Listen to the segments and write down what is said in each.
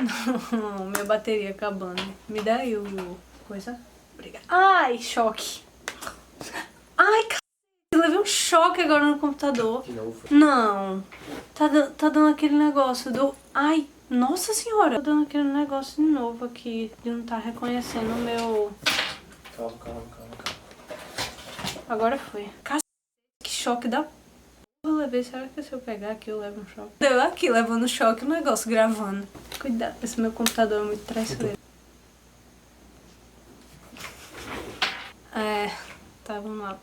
Não, minha bateria acabando. Me dá aí o coisa. Obrigada. Ai, choque. Ai, c... eu levei um choque agora no computador. De novo. Não. Tá dando aquele negócio do... Ai, nossa senhora. Tá dando aquele negócio de novo aqui. De não tá reconhecendo o meu... Calma. Agora foi. Cacete, que choque da... Eu levei, será que se eu pegar aqui eu levo um choque? Deu aqui, levando choque o negócio, gravando. Cuidado, esse meu computador é muito traiçoeiro. Tá, vamos lá.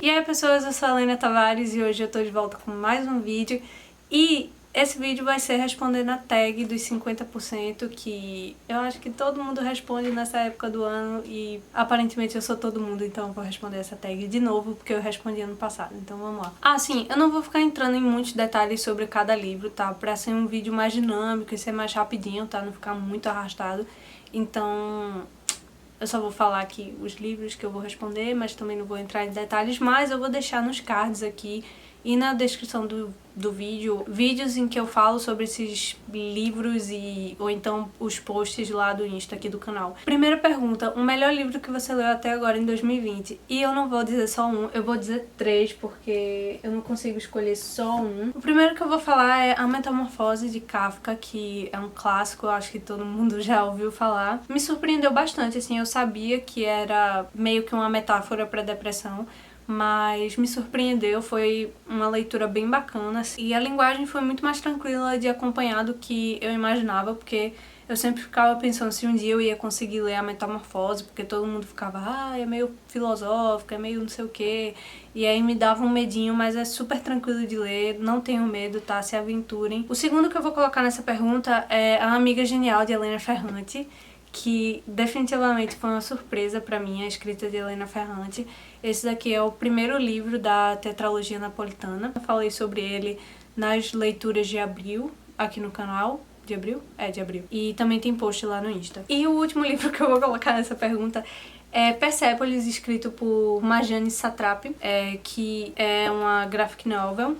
E aí pessoas, eu sou a Lena Tavares e hoje eu tô de volta com mais um vídeo. E esse vídeo vai ser respondendo a tag dos 50% que eu acho que todo mundo responde nessa época do ano e aparentemente eu sou todo mundo, então eu vou responder essa tag de novo porque eu respondi ano passado, então vamos lá. Ah, sim, eu não vou ficar entrando em muitos detalhes sobre cada livro, tá? Pra ser um vídeo mais dinâmico e ser mais rapidinho, tá? Não ficar muito arrastado, então... eu só vou falar aqui os livros que eu vou responder, mas também não vou entrar em detalhes, mas eu vou deixar nos cards aqui e na descrição do vídeo, vídeos em que eu falo sobre esses livros ou então os posts lá do Insta aqui do canal. Primeira pergunta, o melhor livro que você leu até agora em 2020? E eu não vou dizer só um, eu vou dizer 3, porque eu não consigo escolher só um. O primeiro que eu vou falar é A Metamorfose de Kafka, que é um clássico, eu acho que todo mundo já ouviu falar. Me surpreendeu bastante, assim, eu sabia que era meio que uma metáfora para depressão, mas me surpreendeu, foi uma leitura bem bacana e a linguagem foi muito mais tranquila de acompanhar do que eu imaginava, porque eu sempre ficava pensando se um dia eu ia conseguir ler A Metamorfose, porque todo mundo ficava, é meio filosófico, é meio não sei o que, e aí me dava um medinho, mas é super tranquilo de ler, não tenham medo, tá? Se aventurem. O segundo que eu vou colocar nessa pergunta é A Amiga Genial, de Helena Ferrante, que definitivamente foi uma surpresa pra mim, a escrita de Helena Ferrante. Esse daqui é o primeiro livro da tetralogia napolitana. Eu falei sobre ele nas leituras de abril, aqui no canal. De abril? É, de abril. E também tem post lá no Insta. E o último livro que eu vou colocar nessa pergunta é Persepolis, escrito por Marjane Satrapi, que é uma graphic novel.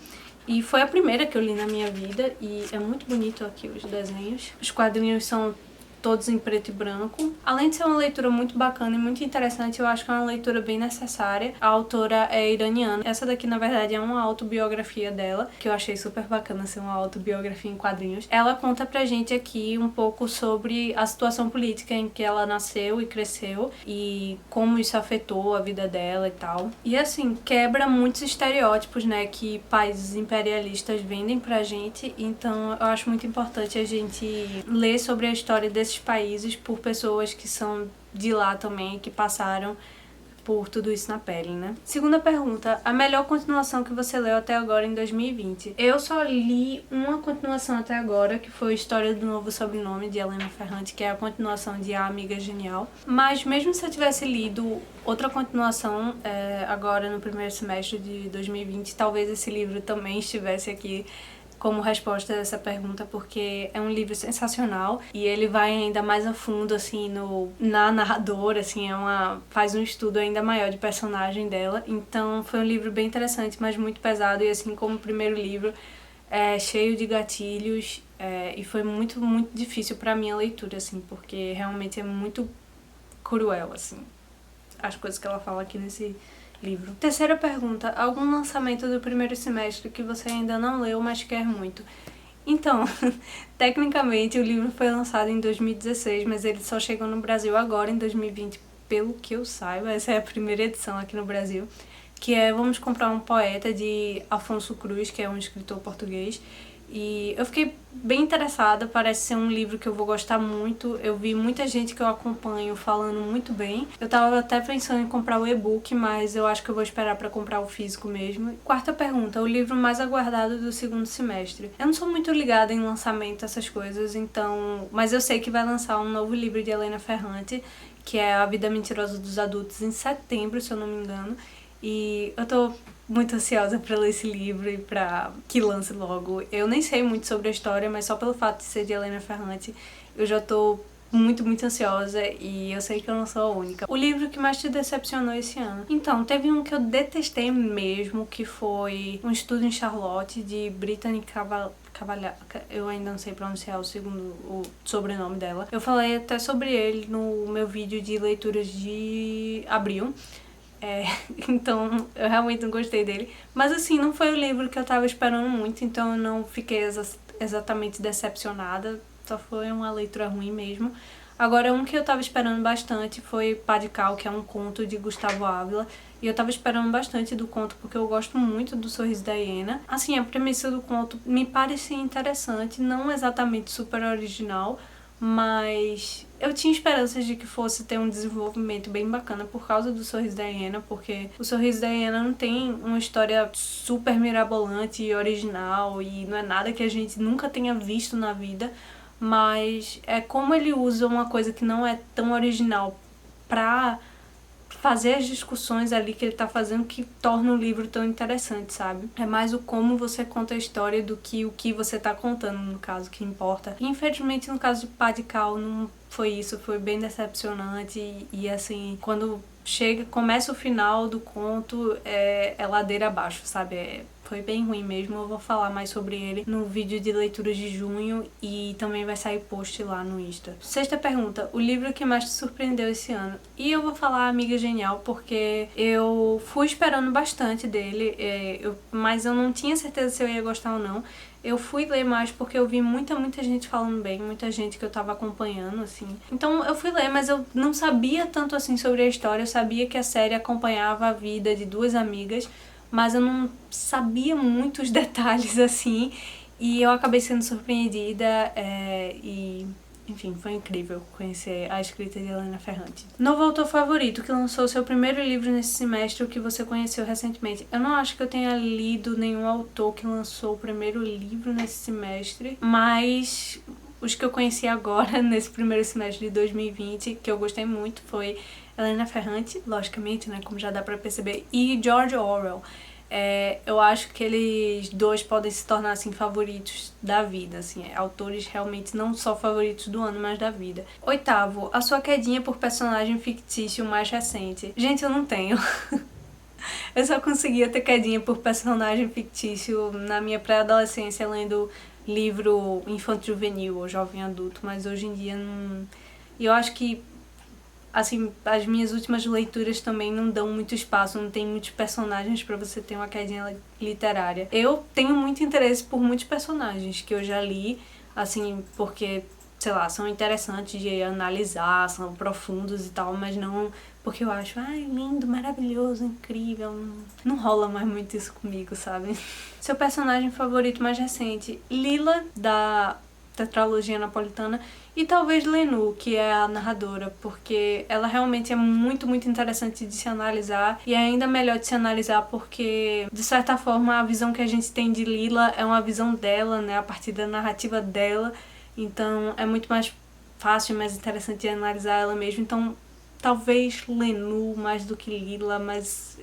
E foi a primeira que eu li na minha vida e é muito bonito aqui os desenhos. Os quadrinhos são todos em preto e branco. Além de ser uma leitura muito bacana e muito interessante, eu acho que é uma leitura bem necessária. A autora é iraniana. Essa daqui, na verdade, é uma autobiografia dela, que eu achei super bacana ser uma autobiografia em quadrinhos. Ela conta pra gente aqui um pouco sobre a situação política em que ela nasceu e cresceu e como isso afetou a vida dela e tal. E assim, quebra muitos estereótipos, né, que países imperialistas vendem pra gente, então eu acho muito importante a gente ler sobre a história desses países por pessoas que são de lá também, que passaram por tudo isso na pele, né? Segunda pergunta, a melhor continuação que você leu até agora em 2020? Eu só li uma continuação até agora, que foi História do Novo Sobrenome, de Helena Ferrante, que é a continuação de A Amiga Genial. Mas mesmo se eu tivesse lido outra continuação agora no primeiro semestre de 2020, talvez esse livro também estivesse aqui como resposta a essa pergunta, porque é um livro sensacional e ele vai ainda mais a fundo, assim, na narradora, assim, faz um estudo ainda maior de personagem dela. Então foi um livro bem interessante, mas muito pesado, e assim como o primeiro livro, cheio de gatilhos, e foi muito, muito difícil pra minha leitura, assim, porque realmente é muito cruel, assim, as coisas que ela fala aqui nesse livro. Terceira pergunta, algum lançamento do primeiro semestre que você ainda não leu, mas quer muito? Então, tecnicamente o livro foi lançado em 2016, mas ele só chegou no Brasil agora, em 2020, pelo que eu saiba. Essa é a primeira edição aqui no Brasil, que é Vamos Comprar um Poeta, de Afonso Cruz, que é um escritor português. E eu fiquei bem interessada, parece ser um livro que eu vou gostar muito. Eu vi muita gente que eu acompanho falando muito bem. Eu tava até pensando em comprar o e-book, mas eu acho que eu vou esperar pra comprar o físico mesmo. Quarta pergunta, o livro mais aguardado do segundo semestre. Eu não sou muito ligada em lançamento, essas coisas, então... mas eu sei que vai lançar um novo livro de Helena Ferrante, que é A Vida Mentirosa dos Adultos, em setembro, se eu não me engano. E eu tô muito ansiosa pra ler esse livro e pra que lance logo. Eu nem sei muito sobre a história, mas só pelo fato de ser de Helena Ferrante, eu já tô muito, muito ansiosa e eu sei que eu não sou a única. O livro que mais te decepcionou esse ano? Então, teve um que eu detestei mesmo, que foi Um Estudo em Charlotte, de Brittany Cavalha, eu ainda não sei pronunciar o sobrenome dela. Eu falei até sobre ele no meu vídeo de leituras de abril. Então eu realmente não gostei dele. Mas assim, não foi o livro que eu tava esperando muito, então eu não fiquei exatamente decepcionada. Só foi uma leitura ruim mesmo. Agora, um que eu tava esperando bastante foi Pá de Cal, que é um conto de Gustavo Ávila. E eu tava esperando bastante do conto porque eu gosto muito do Sorriso da Hiena. Assim, a premissa do conto me parecia interessante, não exatamente super original, mas eu tinha esperanças de que fosse ter um desenvolvimento bem bacana por causa do Sorriso da Hiena, porque o Sorriso da Hiena não tem uma história super mirabolante e original e não é nada que a gente nunca tenha visto na vida, mas é como ele usa uma coisa que não é tão original pra fazer as discussões ali que ele tá fazendo que torna o livro tão interessante, sabe? É mais o como você conta a história do que o que você tá contando, no caso, que importa. E, infelizmente, no caso de Pá de Cal, não foi isso, foi bem decepcionante e assim, quando começa o final do conto, é ladeira abaixo, sabe? Foi bem ruim mesmo, eu vou falar mais sobre ele no vídeo de leituras de junho e também vai sair post lá no Insta. Sexta pergunta, o livro que mais te surpreendeu esse ano? E eu vou falar Amiga Genial porque eu fui esperando bastante dele, mas eu não tinha certeza se eu ia gostar ou não. Eu fui ler mais porque eu vi muita gente falando bem, muita gente que eu tava acompanhando, assim. Então eu fui ler, mas eu não sabia tanto assim sobre a história, eu sabia que a série acompanhava a vida de duas amigas, mas eu não sabia muitos detalhes, assim, e eu acabei sendo surpreendida e... Enfim, foi incrível conhecer a escrita de Helena Ferrante. Novo autor favorito que lançou seu primeiro livro nesse semestre, o que você conheceu recentemente. Eu não acho que eu tenha lido nenhum autor que lançou o primeiro livro nesse semestre, mas os que eu conheci agora, nesse primeiro semestre de 2020, que eu gostei muito, foi Helena Ferrante, logicamente, né, como já dá pra perceber, e George Orwell. Eu acho que eles dois podem se tornar, assim, favoritos da vida, assim, autores realmente não só favoritos do ano, mas da vida. Oitavo, a sua quedinha por personagem fictício mais recente. Gente, eu não tenho. Eu só conseguia ter quedinha por personagem fictício na minha pré-adolescência, lendo livro infanto-juvenil ou jovem adulto, mas hoje em dia não... E eu acho que assim, as minhas últimas leituras também não dão muito espaço, não tem muitos personagens pra você ter uma quedinha literária. Eu tenho muito interesse por muitos personagens que eu já li, assim, porque, sei lá, são interessantes de analisar, são profundos e tal, mas não porque eu acho, lindo, maravilhoso, incrível. Não rola mais muito isso comigo, sabe? Seu personagem favorito mais recente? Lila, da tetralogia napolitana, e talvez Lenu, que é a narradora, porque ela realmente é muito interessante de se analisar, e é ainda melhor de se analisar porque, de certa forma, a visão que a gente tem de Lila é uma visão dela, né, a partir da narrativa dela, então é muito mais fácil e mais interessante de analisar ela mesma, então talvez Lenu mais do que Lila, mas...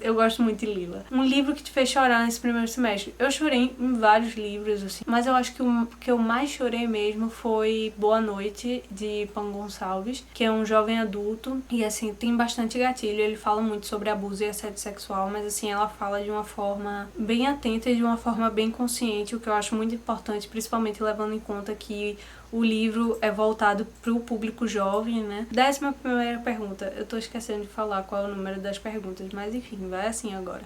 eu gosto muito de Lila. Um livro que te fez chorar nesse primeiro semestre. Eu chorei em vários livros, assim, mas eu acho que o que eu mais chorei mesmo foi Boa Noite, de Pan Gonçalves, que é um jovem adulto e, assim, tem bastante gatilho. Ele fala muito sobre abuso e assédio sexual, mas, assim, ela fala de uma forma bem atenta e de uma forma bem consciente, o que eu acho muito importante, principalmente levando em conta que o livro é voltado pro público jovem, né? 11ª pergunta. Eu tô esquecendo de falar qual é o número das perguntas, mas enfim, vai assim agora.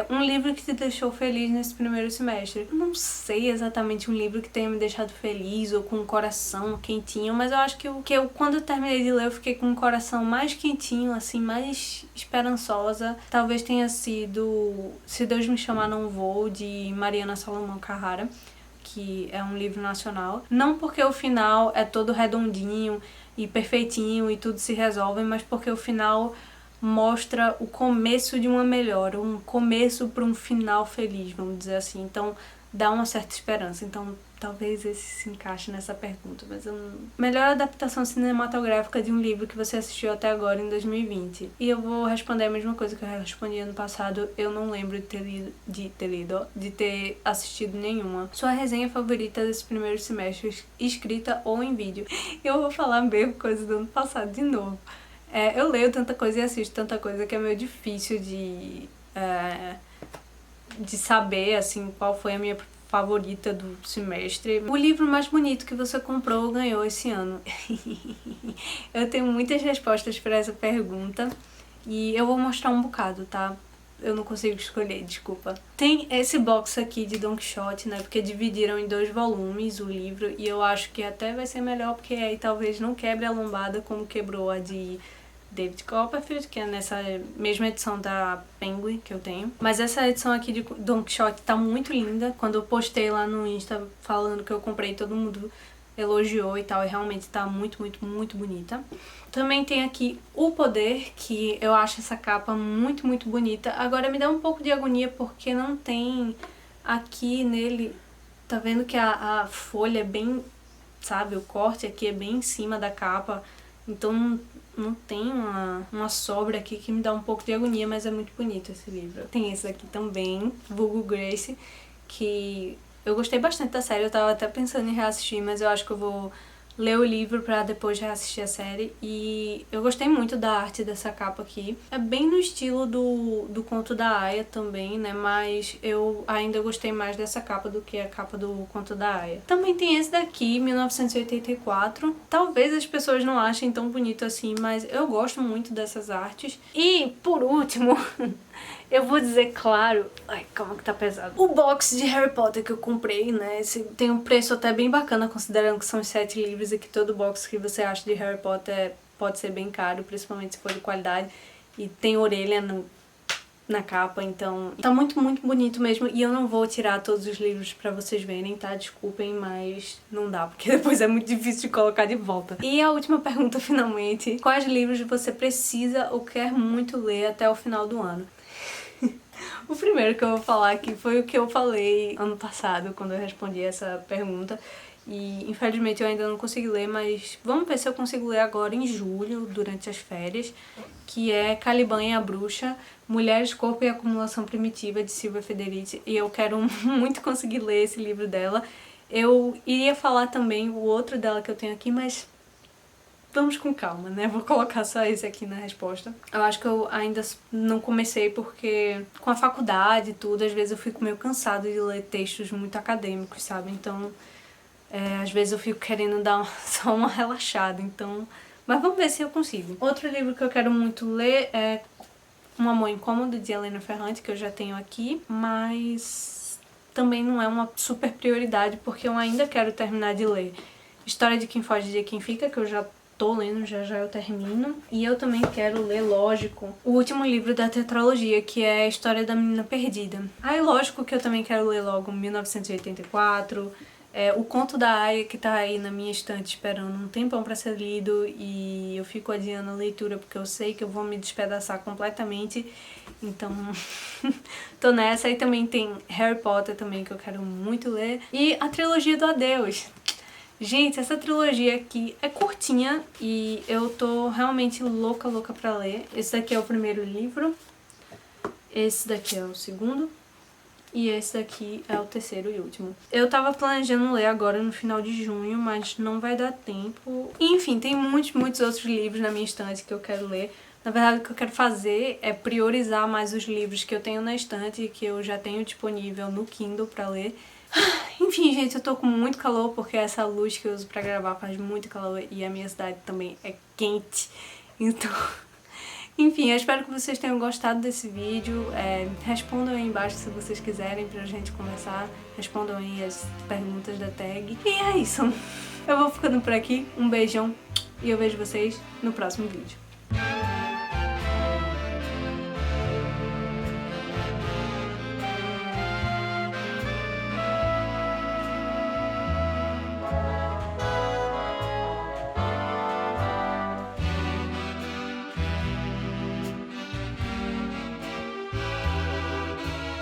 Um livro que te deixou feliz nesse primeiro semestre. Eu não sei exatamente um livro que tenha me deixado feliz ou com o coração quentinho, mas eu acho que quando eu terminei de ler, eu fiquei com o coração mais quentinho, assim, mais esperançosa. Talvez tenha sido Se Deus Me Chamar Não Vou, de Mariana Salomão Carrara, que é um livro nacional. Não porque o final é todo redondinho e perfeitinho e tudo se resolve, mas porque o final mostra o começo de uma melhora, um começo para um final feliz, vamos dizer assim. Então dá uma certa esperança. Então talvez esse se encaixe nessa pergunta, mas melhor adaptação cinematográfica de um livro que você assistiu até agora em 2020. E eu vou responder a mesma coisa que eu respondi ano passado, eu não lembro de ter assistido nenhuma. Sua resenha favorita desse primeiro semestre, escrita ou em vídeo? Eu vou falar a mesma coisa do ano passado de novo. Eu leio tanta coisa e assisto tanta coisa que é meio difícil de saber, assim, qual foi a minha favorita do semestre. O livro mais bonito que você comprou ou ganhou esse ano? Eu tenho muitas respostas para essa pergunta e eu vou mostrar um bocado, tá? Eu não consigo escolher, desculpa. Tem esse box aqui de Don Quixote, né? Porque dividiram em 2 volumes o livro e eu acho que até vai ser melhor porque aí talvez não quebre a lombada como quebrou a de David Copperfield, que é nessa mesma edição da Penguin que eu tenho. Mas essa edição aqui de Don Quixote tá muito linda. Quando eu postei lá no Insta falando que eu comprei, todo mundo elogiou e tal, e realmente tá muito, muito, muito bonita. Também tem aqui O Poder, que eu acho essa capa muito, muito bonita. Agora me dá um pouco de agonia porque não tem aqui nele, tá vendo que a folha é bem, sabe, o corte aqui é bem em cima da capa, então não tem uma sobra aqui que me dá um pouco de agonia, mas é muito bonito esse livro. Tem esse aqui também, vulgo Grace, que eu gostei bastante da série, eu tava até pensando em reassistir, mas eu acho que eu vou ler o livro pra depois reassistir a série. E eu gostei muito da arte dessa capa aqui. É bem no estilo do Conto da Aia também, né? Mas eu ainda gostei mais dessa capa do que a capa do Conto da Aia. Também tem esse daqui, 1984. Talvez as pessoas não achem tão bonito assim, mas eu gosto muito dessas artes. E, por último... eu vou dizer, claro... Ai, calma que tá pesado. O box de Harry Potter que eu comprei, né? Esse tem um preço até bem bacana, considerando que são os 7 livros e que todo box que você acha de Harry Potter pode ser bem caro, principalmente se for de qualidade. E tem orelha na capa, então... tá muito, muito bonito mesmo. E eu não vou tirar todos os livros pra vocês verem, tá? Desculpem, mas não dá, porque depois é muito difícil de colocar de volta. E a última pergunta, finalmente. Quais livros você precisa ou quer muito ler até o final do ano? O primeiro que eu vou falar aqui foi o que eu falei ano passado, quando eu respondi essa pergunta. E infelizmente eu ainda não consegui ler, mas vamos ver se eu consigo ler agora em julho, durante as férias, que é Caliban e a Bruxa, Mulheres, Corpo e Acumulação Primitiva, de Silvia Federici. E eu quero muito conseguir ler esse livro dela. Eu iria falar também o outro dela que eu tenho aqui, mas... vamos com calma, né? Vou colocar só esse aqui na resposta. Eu acho que eu ainda não comecei porque com a faculdade e tudo, às vezes eu fico meio cansada de ler textos muito acadêmicos, sabe? Então, às vezes eu fico querendo dar só uma relaxada, então... mas vamos ver se eu consigo. Outro livro que eu quero muito ler é Um Amor Incômodo, de Helena Ferrante, que eu já tenho aqui, mas também não é uma super prioridade porque eu ainda quero terminar de ler História de Quem Foge de Quem Fica, que eu já tô lendo, já eu termino. E eu também quero ler, lógico, o último livro da tetralogia, que é A História da Menina Perdida. Aí, lógico que eu também quero ler logo 1984, o Conto da Aia, que tá aí na minha estante esperando um tempão pra ser lido, e eu fico adiando a leitura porque eu sei que eu vou me despedaçar completamente, então tô nessa. Aí também tem Harry Potter também, que eu quero muito ler, e a trilogia do Adeus. Gente, essa trilogia aqui é curtinha e eu tô realmente louca pra ler. Esse daqui é o primeiro livro, esse daqui é o segundo e esse daqui é o terceiro e último. Eu tava planejando ler agora no final de junho, mas não vai dar tempo. Enfim, tem muitos outros livros na minha estante que eu quero ler. Na verdade, o que eu quero fazer é priorizar mais os livros que eu tenho na estante e que eu já tenho disponível no Kindle pra ler. Enfim, gente, eu tô com muito calor porque essa luz que eu uso pra gravar faz muito calor e a minha cidade também é quente. Então, enfim, eu espero que vocês tenham gostado desse vídeo. Respondam aí embaixo se vocês quiserem pra gente conversar. Respondam aí as perguntas da tag. E é isso. Eu vou ficando por aqui. Um beijão e eu vejo vocês no próximo vídeo.